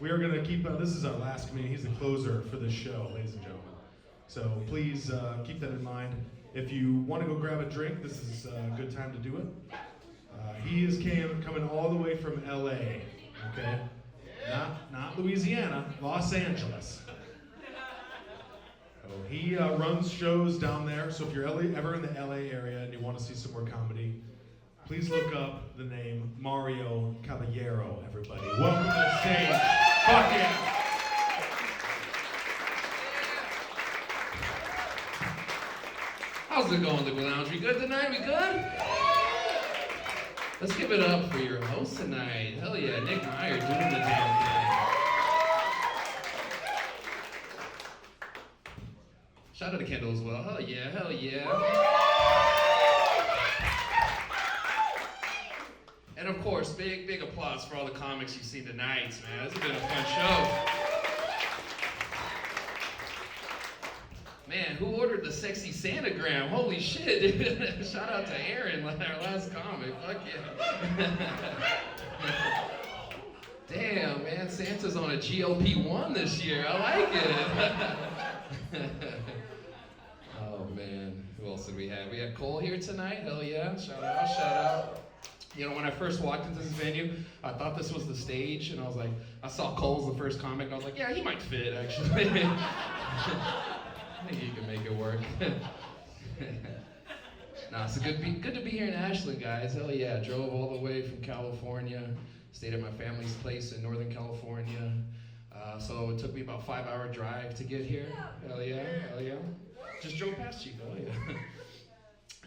We are going to keep, this is our last comedian. He's the closer for this show, ladies and gentlemen. So please keep that in mind. If you want to go grab a drink, this is a good time to do it. He is coming all the way from LA, okay? Not Louisiana, Los Angeles. So he runs shows down there, so if you're ever in the LA area and you want to see some more comedy, please look up the name Mario Caballero, everybody. Welcome to the stage. Fuck yeah! How's it going, Liquid Lounge? We good tonight? We good? Let's give it up for your host tonight. Hell yeah, Nick Meier doing the damn thing. Shout out to Kendall as well. Hell yeah, hell yeah. And of course, big applause for all the comics you've seen tonight, man. This has been a fun show. Man, who ordered the sexy Santagram? Holy shit, dude. Shout out to Aaron, our last comic. Fuck yeah. Damn, man, Santa's on a GLP-1 this year. I like it. Oh, man. Who else did we have? We had Cole here tonight. Hell yeah. Shout out, shout out. You know, when I first walked into this venue, I thought this was the stage, and I was like, I saw Cole's the first comic, and I was like, yeah, he might fit, actually. I think you can make it work. Nah, it's good to be here in Ashland, guys. Hell yeah, drove all the way from California, stayed at my family's place in Northern California. So it took me about a 5-hour drive to get here. Hell yeah, hell yeah. Just drove past you, though, yeah.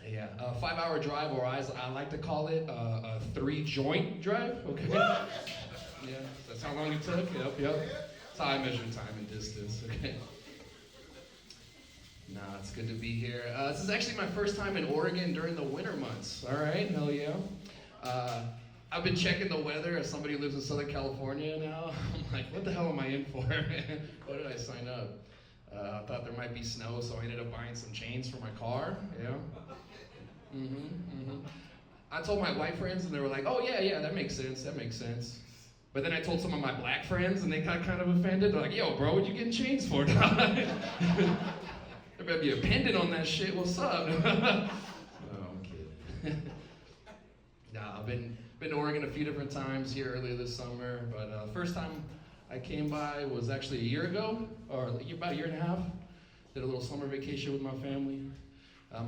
Yeah, 5-hour drive, or I like to call it a 3-joint drive, okay? Yeah, that's how long it took, yep. That's how I measure time and distance, okay? Nah, it's good to be here. This is actually my first time in Oregon during the winter months. All right, hell yeah. I've been checking the weather as somebody who lives in Southern California now. I'm like, what the hell am I in for? Why did I sign up? I thought there might be snow, so I ended up buying some chains for my car. Yeah. I told my white friends, and they were like, oh yeah, that makes sense. But then I told some of my black friends, and they got kind of offended. They're like, yo, bro, what you getting chains for, dog? There better be a pendant on that shit. What's up? Oh, I'm kidding. Nah, I've been to Oregon a few different times here earlier this summer, but first time I came by was actually a year ago, or about a year and a half. Did a little summer vacation with my family,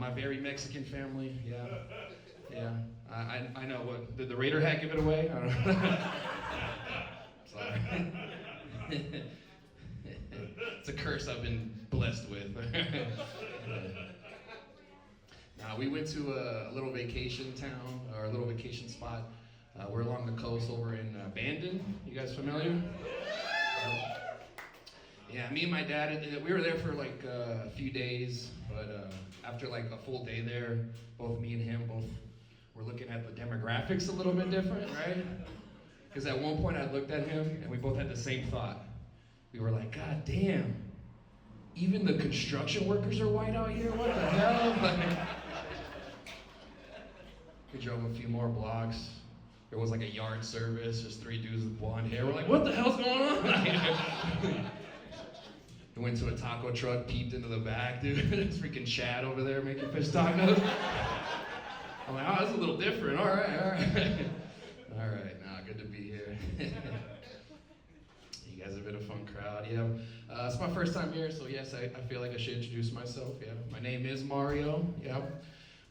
my very Mexican family. Yeah. I know. What did the Raider hat give it away? I don't know. Sorry. It's a curse I've been blessed with. Now, we went to a little vacation town, or a little vacation spot. We're along the coast over in Bandon. You guys familiar? Yeah, me and my dad, we were there for like a few days, but after like a full day there, both me and him were looking at the demographics a little bit different, right? Because at one point I looked at him and we both had the same thought. We were like, God damn, even the construction workers are white out here? What the hell? We drove a few more blocks. There was like a yard service, just 3 dudes with blonde hair. We're like, what the hell's going on? We went to a taco truck, peeped into the back, dude. There's freaking Chad over there making fish tacos. I'm like, oh, that's a little different. All right. All right, nah, good to be here. You guys have been a fun crowd, yeah. It's my first time here, so yes, I feel like I should introduce myself, yeah. My name is Mario, yeah.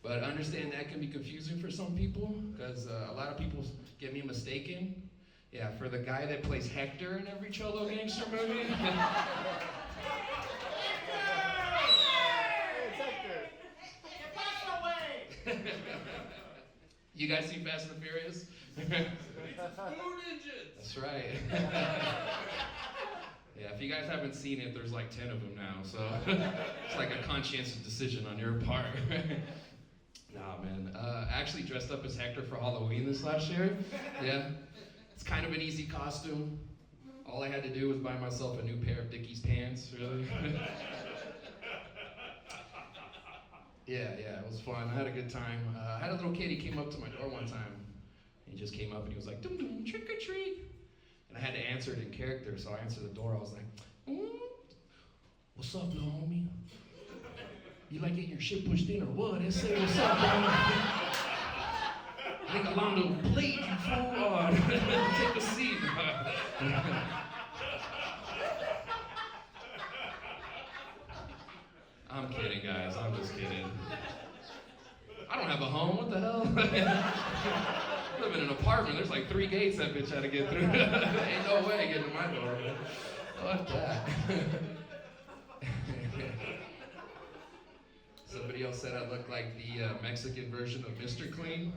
But I understand that can be confusing for some people, because a lot of people get me mistaken. Yeah, for the guy that plays Hector in every Cholo gangster movie. It's Hector. Get passed away! You guys see Fast and the Furious? That's right. Yeah, if you guys haven't seen it, there's like 10 of them now, so it's like a conscientious decision on your part. Nah, man. I actually dressed up as Hector for Halloween this last year. Yeah. It's kind of an easy costume. All I had to do was buy myself a new pair of Dickies pants, really. Yeah, it was fun. I had a good time. I had a little kid, he came up to my door one time. He just came up and he was like, dum dum, trick or treat. And I had to answer it in character, so I answered the door. I was like, what's up, little homie? You like getting your shit pushed in or what? They say, what's up, bro? Nigga, allow to bleed, you fool. Take a seat. I'm kidding, guys. I'm just kidding. I don't have a home. What the hell? I live in an apartment. There's like 3 gates that bitch had to get through. Ain't no way getting to my door, man. Fuck that. Somebody else said I look like the Mexican version of Mr. Clean.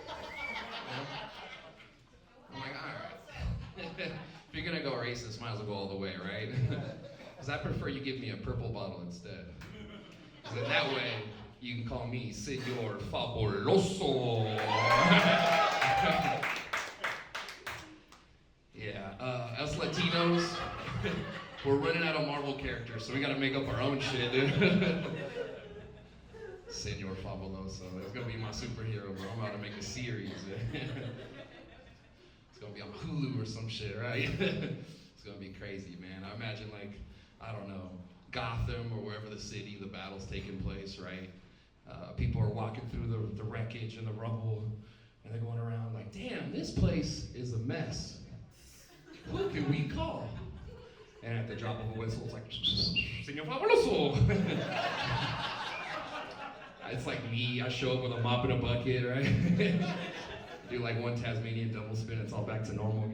Yeah. I'm like, all right. If you're gonna go racist, might as well go all the way, right? Because I prefer you give me a purple bottle instead. Because in that way, you can call me Señor Fabuloso. Yeah, us Latinos, we're running out of Marvel characters, so we gotta make up our own shit, dude. Señor Fabuloso, that's gonna be my superhero, bro. I'm about to make a series. It's gonna be on Hulu or some shit, right? It's gonna be crazy, man. I imagine, like, I don't know, Gotham or wherever the city, the battle's taking place, right? People are walking through the wreckage and the rubble, and they're going around like, damn, this place is a mess. Who can we call? And at the drop of a whistle, it's like, Señor Fabuloso. It's like me, I show up with a mop and a bucket, right? Do like one Tasmanian double spin, it's all back to normal.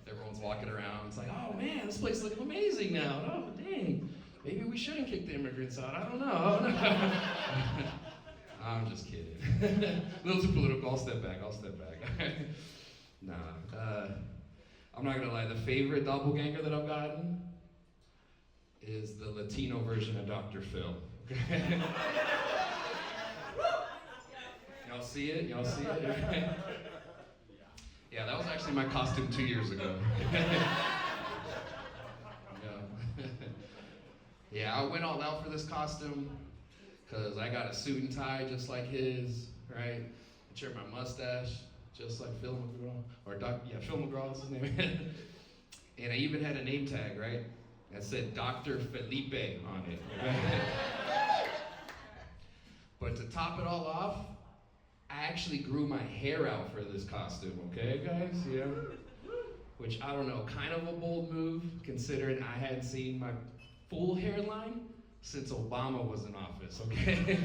Everyone's walking around, it's like, oh man, this place is looking amazing now. Oh dang, maybe we shouldn't kick the immigrants out, I don't know. I'm just kidding. A little too political, I'll step back. Nah, I'm not gonna lie, the favorite doppelganger that I've gotten is the Latino version of Dr. Phil. Y'all see it? Yeah, that was actually my costume 2 years ago. Yeah, I went all out for this costume because I got a suit and tie just like his, right? I trimmed my mustache just like Phil McGraw, Phil McGraw is his name. And I even had a name tag, right? That said Dr. Felipe on it. But to top it all off, I actually grew my hair out for this costume, okay, guys? Yeah. Which, I don't know, kind of a bold move, considering I hadn't seen my full hairline since Obama was in office, okay?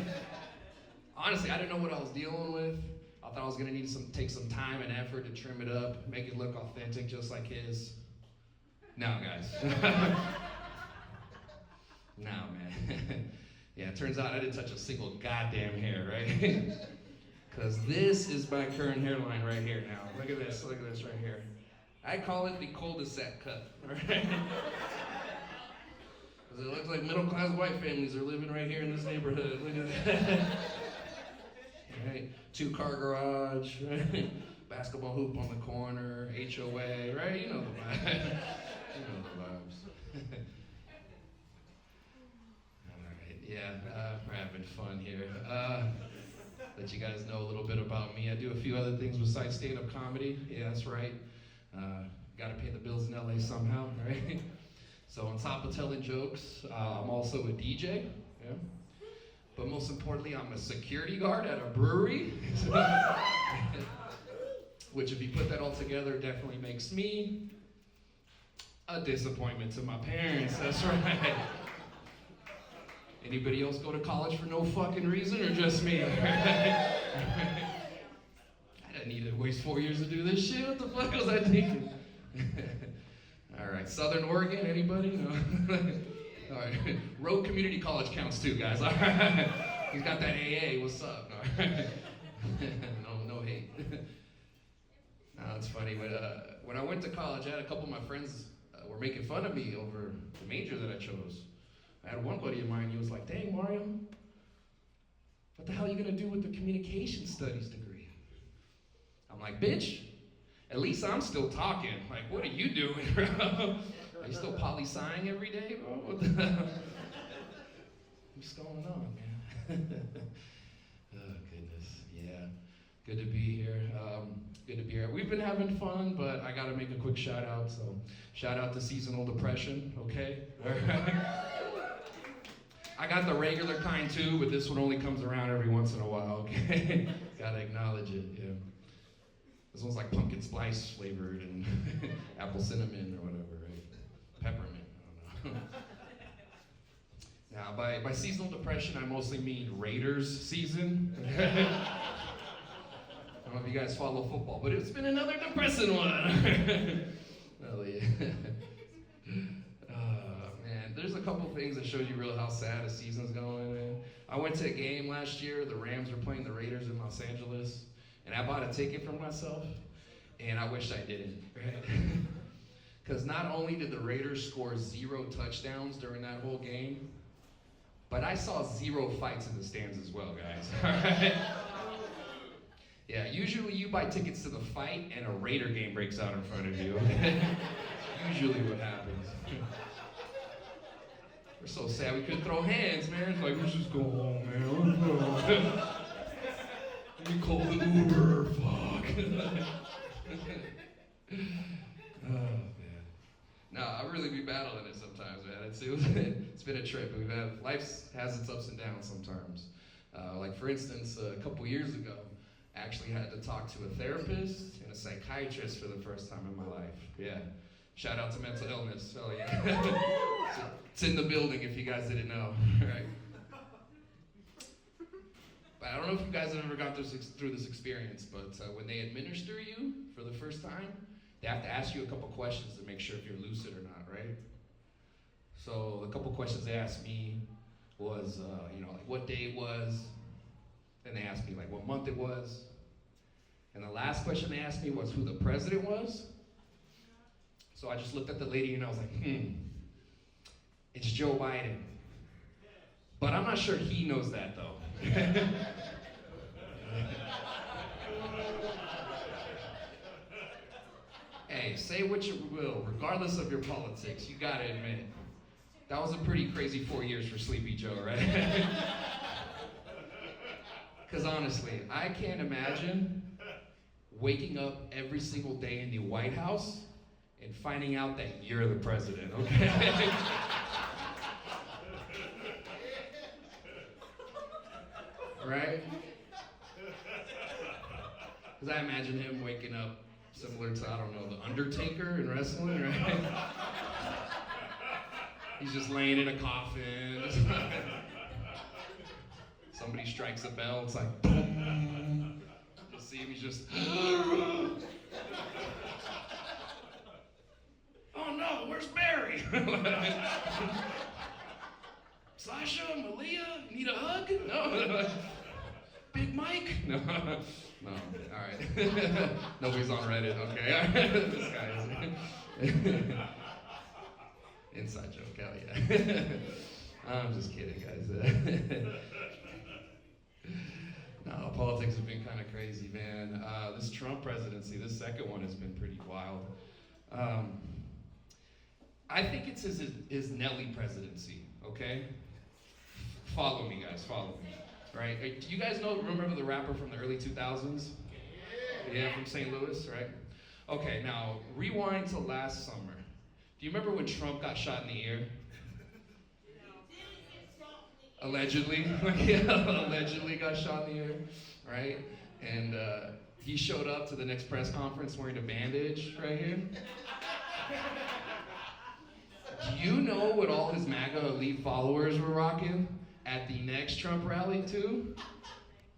Honestly, I didn't know what I was dealing with. I thought I was gonna need to take some time and effort to trim it up, make it look authentic just like his. No, guys. No, man. Yeah, it turns out I didn't touch a single goddamn hair, right? Because this is my current hairline right here now. Look at this right here. I call it the cul-de-sac cut, right? Because it looks like middle-class white families are living right here in this neighborhood. Look at that. Right? 2-car garage, right? Basketball hoop on the corner, HOA, right? You know the vibes. Alright, yeah, we're having fun here. Let you guys know a little bit about me. I do a few other things besides stand-up comedy. Yeah, that's right. Gotta pay the bills in LA somehow, right? So on top of telling jokes, I'm also a DJ. Yeah. But most importantly, I'm a security guard at a brewery. Which, if you put that all together, definitely makes me a disappointment to my parents. That's right. Anybody else go to college for no fucking reason, or just me? I didn't need to waste 4 years to do this shit. What the fuck was I thinking? All right, Southern Oregon, anybody? No. All right, Road Community College counts too, guys. All right, he's got that AA. What's up? All right. No hate. No, it's funny. When I went to college, I had a couple of my friends were making fun of me over the major that I chose. I had one buddy of mine. He was like, "Dang, Mario, what the hell are you gonna do with the communication studies degree?" I'm like, "Bitch, at least I'm still talking. Like, what are you doing, bro? Are you still poli-sciing every day, bro? What the hell? What's going on, man?" Oh, goodness, yeah. Good to be here. Good to be here. We've been having fun, but I gotta make a quick shout out. So, shout out to seasonal depression, okay? All right. I got the regular kind too, but this one only comes around every once in a while, okay? Gotta acknowledge it, yeah. This one's like pumpkin spice flavored and apple cinnamon or whatever, right? Peppermint, I don't know. Now, by seasonal depression, I mostly mean Raiders season. I don't know if you guys follow football, but it's been another depressing one. Oh, yeah. Man, there's a couple things that show you real how sad a season's going, man. I went to a game last year. The Rams were playing the Raiders in Los Angeles, and I bought a ticket for myself, and I wish I didn't, right? Because not only did the Raiders score 0 touchdowns during that whole game, but I saw 0 fights in the stands as well, guys. All right? Yeah, usually you buy tickets to the fight and a Raider game breaks out in front of you. Usually what happens. We're so sad we couldn't throw hands, man. It's like, let's just go home, man. Let me call the Uber, fuck. Oh, man. No, I really be battling it sometimes, man. It's been a trip. Life has its ups and downs sometimes. Like, for instance, a couple years ago, I actually had to talk to a therapist and a psychiatrist for the first time in my life. Yeah. Shout out to mental illness. Oh, yeah. It's in the building if you guys didn't know. Right. But I don't know if you guys have ever gone through this experience, but when they administer you for the first time, they have to ask you a couple questions to make sure if you're lucid or not, right? So a couple questions they asked me was, like what day it was. Then they asked me like what month it was. And the last question they asked me was who the president was. So I just looked at the lady and I was like, it's Joe Biden. But I'm not sure he knows that though. Hey, say what you will, regardless of your politics, you gotta admit, that was a pretty crazy 4 years for Sleepy Joe, right? Because honestly, I can't imagine waking up every single day in the White House and finding out that you're the president, okay? Right? Because I imagine him waking up similar to, I don't know, The Undertaker in wrestling, right? He's just laying in a coffin. Somebody strikes a bell, it's like, boom. You see him, he's just, oh no, where's Barry? Sasha, Malia, need a hug? No. Big Mike? No. No, all right. Nobody's on Reddit, okay. This guy is. Inside joke, hell yeah. I'm just kidding, guys. No, politics have been kind of crazy, man. This Trump presidency, this second one has been pretty wild. I think it's his Nelly presidency, okay? Follow me, guys, follow me. Right? Do you guys remember the rapper from the early 2000s? Yeah, from St. Louis, right? Okay, now rewind to last summer. Do you remember when Trump got shot in the ear? Allegedly. Allegedly got shot in the ear, right? And he showed up to the next press conference wearing a bandage right here. Do you know what all his MAGA elite followers were rocking at the next Trump rally too?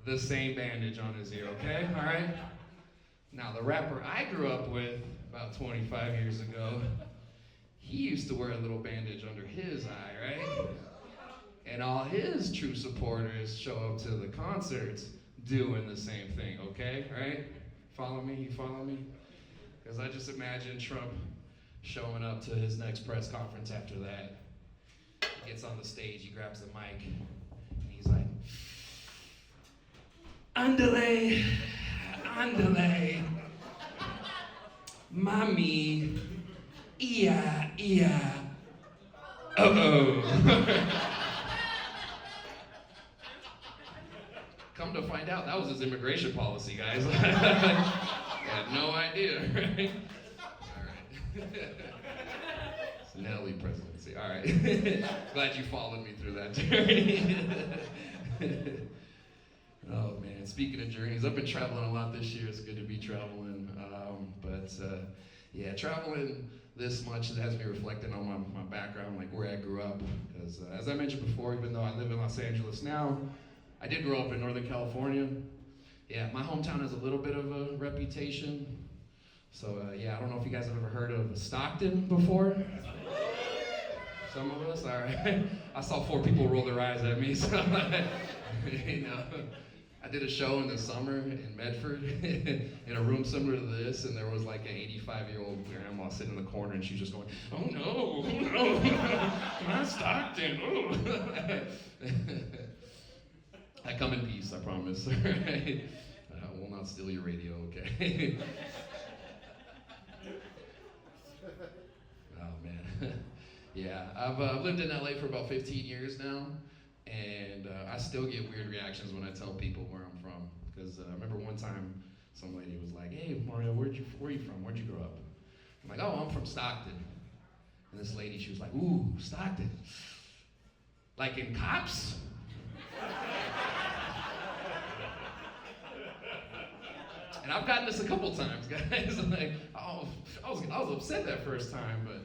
The same bandage on his ear, okay? All right? Now, the rapper I grew up with about 25 years ago, he used to wear a little bandage under his eye, right? And all his true supporters show up to the concerts doing the same thing, okay? Right? Follow me? You follow me? Because I just imagine Trump showing up to his next press conference after that. He gets on the stage, he grabs the mic, and he's like, Andale, andale, mami, ia, uh-oh. Come to find find out that was his immigration policy, guys. I had no idea, right? All right. Nelly presidency. All right. Glad you followed me through that journey. Oh man, speaking of journeys, I've been traveling a lot this year. It's good to be traveling. Yeah, traveling this much has me reflecting on my background, like where I grew up. Because as I mentioned before, even though I live in Los Angeles now, I did grow up in Northern California. Yeah, my hometown has a little bit of a reputation. So yeah, I don't know if you guys have ever heard of Stockton before. Some of us, all right. I saw 4 people roll their eyes at me, so you know. I did a show in the summer in Medford in a room similar to this, and there was like an 85-year-old grandma sitting in the corner, and she was just going, oh no, not Stockton, oh. I come in peace, I promise, right? I will not steal your radio, okay? Oh man. Yeah, I've lived in LA for about 15 years now, and I still get weird reactions when I tell people where I'm from. Because I remember one time some lady was like, "Hey Mario, where are you from? Where'd you grow up?" I'm like, "Oh, I'm from Stockton." And this lady, she was like, "Ooh, Stockton. Like in Cops?" And I've gotten this a couple times, guys. Like, I was upset that first time, but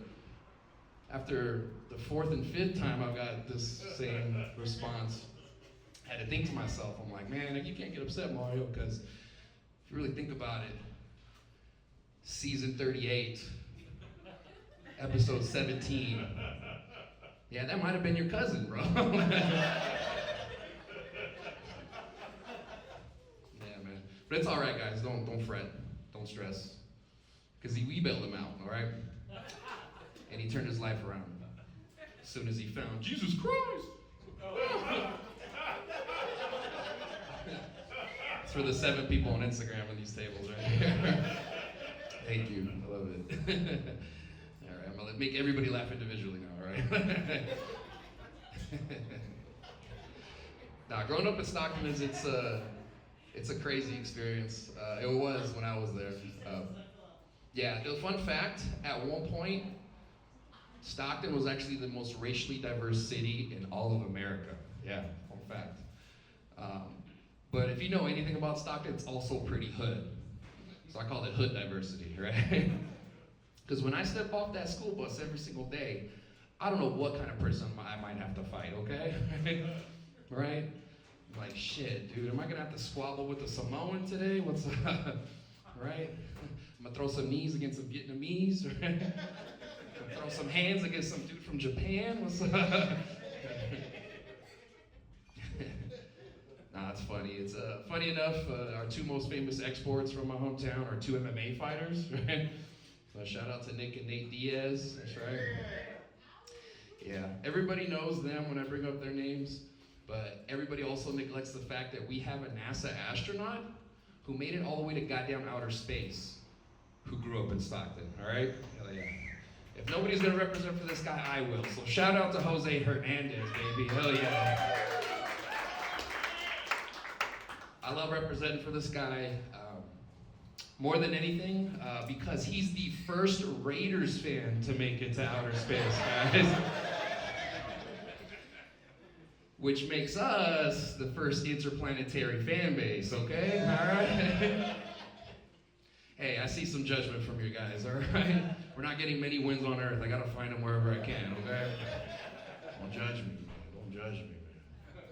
after the 4th and 5th time I got this same response, I had to think to myself, I'm like, man, you can't get upset, Mario, because if you really think about it, season 38, episode 17, yeah, that might have been your cousin, bro. Yeah, man. But it's all right, guys. Don't fret. Don't stress. Because we bailed him out, all right? And he turned his life around as soon as he found Jesus Christ. It's for the 7 people on Instagram on these tables right here. Thank you. I love it. All right, I'm going to make everybody laugh individually now, all right? Now, growing up in Stockton, it's a crazy experience. It was when I was there. Yeah, the fun fact, at one point, Stockton was actually the most racially diverse city in all of America. Yeah, fun fact. But if you know anything about Stockton, it's also pretty hood. So I call it hood diversity, right? Because when I step off that school bus every single day, I don't know what kind of person I might have to fight, okay? Right? I'm like, shit, dude, am I gonna have to squabble with a Samoan today? What's right? I'm gonna throw some knees against some Vietnamese, right? Throw some hands against some dude from Japan. What's up? Nah, it's funny. It's funny enough. Our 2 most famous exports from my hometown are 2 MMA fighters, right? So shout out to Nick and Nate Diaz. That's right. Yeah, everybody knows them when I bring up their names, but everybody also neglects the fact that we have a NASA astronaut who made it all the way to goddamn outer space, who grew up in Stockton. All right? Hell yeah. If nobody's gonna represent for this guy, I will. So shout out to Jose Hernandez, baby. Hell yeah. I love representing for this guy more than anything because he's the first Raiders fan to make it to outer space, guys. Which makes us the first interplanetary fan base, okay? All right? Hey, I see some judgment from you guys, all right? We're not getting many wins on Earth. I gotta find them wherever I can, okay? Don't judge me, man. Don't judge me, man.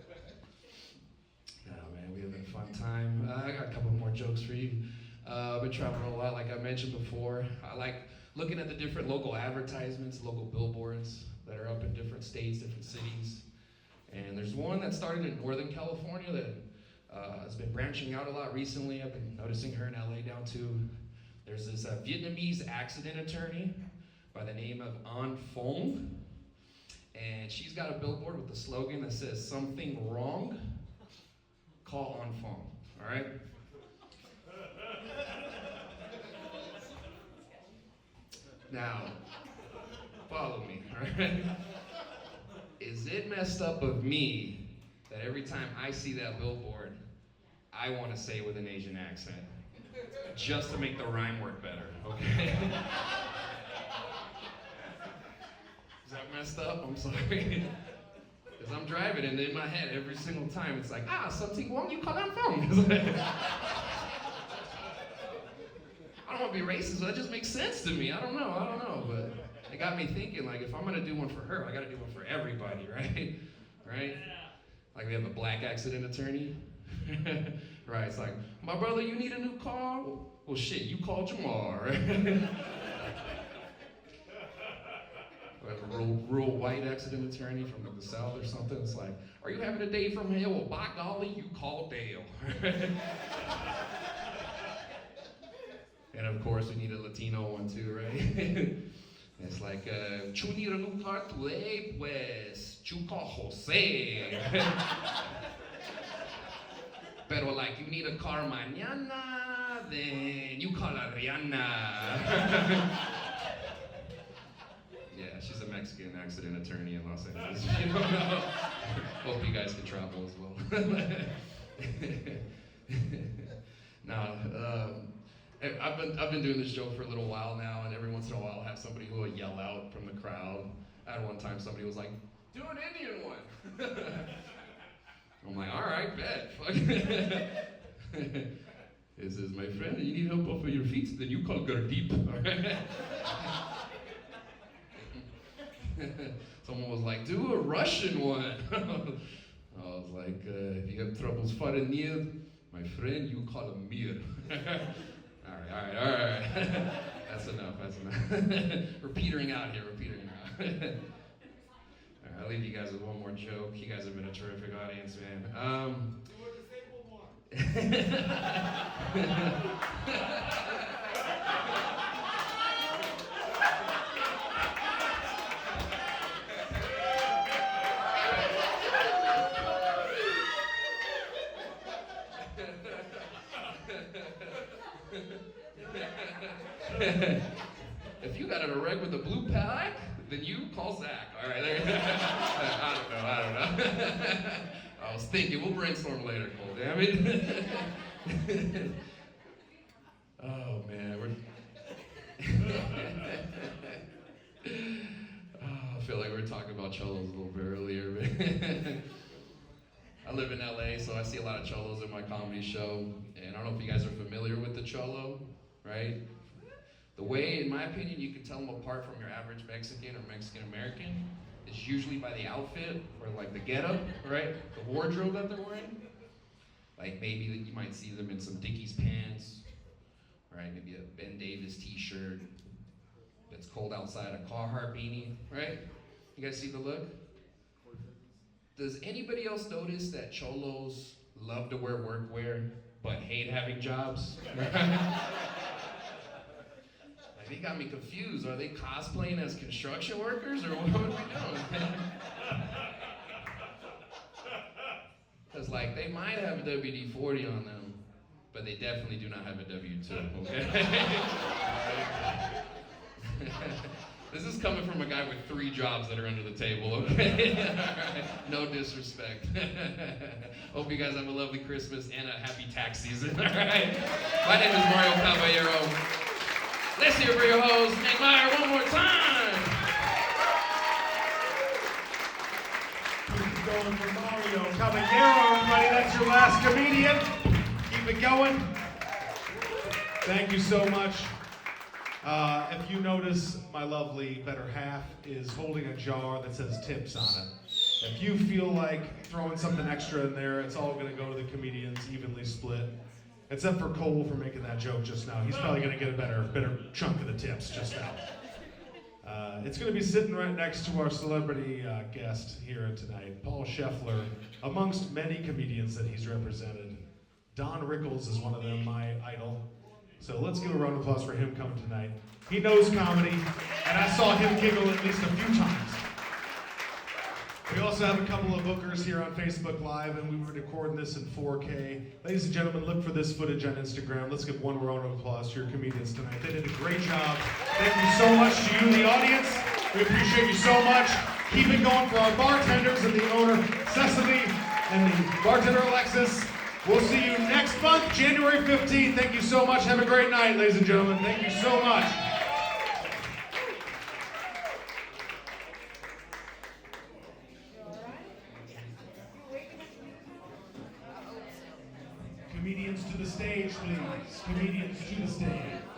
Oh, man, we having a fun time. I got a couple more jokes for you. I've been traveling a lot, like I mentioned before. I like looking at the different local advertisements, local billboards that are up in different states, different cities. And there's one that started in Northern California that has been branching out a lot recently. I've been noticing her in LA now too. There's this Vietnamese accident attorney by the name of An Phong. And she's got a billboard with the slogan that says, "Something wrong? Call An Phong," all right? Now, follow me, all right? Is it messed up of me that every time I see that billboard, I want to say it with an Asian accent. Just to make the rhyme work better, okay? Is that messed up? I'm sorry. Because I'm driving and in my head every single time it's like, something wrong, you call that phone. I don't want to be racist, but that just makes sense to me. I don't know, but it got me thinking, like, if I'm going to do one for her, I got to do one for everybody, right? Right? Like, we have a black accident attorney. Right, it's like, my brother, you need a new car? Well, shit, you called Jamal, right? We have a rural white accident attorney from the South or something. It's like, are you having a day from hell? Well, by golly, you called Dale. And of course, we need a Latino one too, right? It's like, you need a new car today? Pues, you call Jose. Pero like, you need a car mañana, then you call Ariana. Yeah, she's a Mexican accident attorney in Los Angeles. You don't know. Hope you guys can travel as well. Now, I've been doing this show for a little while now, and every once in a while I'll have somebody who will yell out from the crowd. I had one time somebody was like, do an Indian one. I'm like, all right, bet. Fuck. It says, my friend, you need help off of your feet, then you call Gurdeep. All right? Someone was like, do a Russian one. I was like, if you have troubles finding Neil, my friend, you call him Mir. All right. That's enough. We're petering out here. All right, I'll leave you guys with one more joke. You guys have been a terrific audience, man. If you got in a wreck with a blue pack, then you call Zach. All right, there. I don't know. I was thinking, we'll brainstorm later, Cole. Damn it. Oh man, I feel like we were talking about cholos a little bit earlier. I live in LA, so I see a lot of cholos in my comedy show, and I don't know if you guys are familiar with the cholo, right? The way, in my opinion, you can tell them apart from your average Mexican or Mexican-American is usually by the outfit, or like the getup, right? The wardrobe that they're wearing. Like maybe you might see them in some Dickies pants, right? Maybe a Ben Davis t-shirt. If it's cold outside, a Carhartt beanie, right? You guys see the look? Does anybody else notice that cholos love to wear workwear, but hate having jobs? Like, they got me confused. Are they cosplaying as construction workers, or what are we doing? Because, like, they might have a WD-40 on them, but they definitely do not have a W-2, okay? This is coming from a guy with 3 jobs that are under the table, okay? Right. No disrespect. Hope you guys have a lovely Christmas and a happy tax season, all right? My name is Mario Caballero. Let's hear it for your host, Nick Meier, one more time. Keep it going for Mario Caballero, everybody. That's your last comedian. Keep it going. Thank you so much. If you notice, my lovely better half is holding a jar that says tips on it. If you feel like throwing something extra in there, it's all going to go to the comedians, evenly split. Except for Cole for making that joke just now. He's probably going to get a better chunk of the tips just now. It's going to be sitting right next to our celebrity guest here tonight, Paul Scheffler, amongst many comedians that he's represented. Don Rickles is one of them, my idol. So let's give a round of applause for him coming tonight. He knows comedy, and I saw him giggle at least a few times. We also have a couple of bookers here on Facebook Live, and we were recording this in 4K. Ladies and gentlemen, look for this footage on Instagram. Let's give one round of applause to your comedians tonight. They did a great job. Thank you so much to you, the audience. We appreciate you so much. Keep it going for our bartenders and the owner, Sesame, and the bartender, Alexis. We'll see you next month, January 15th. Thank you so much. Have a great night, ladies and gentlemen. Thank you so much. Comedians to the stage, please. Comedians to the stage.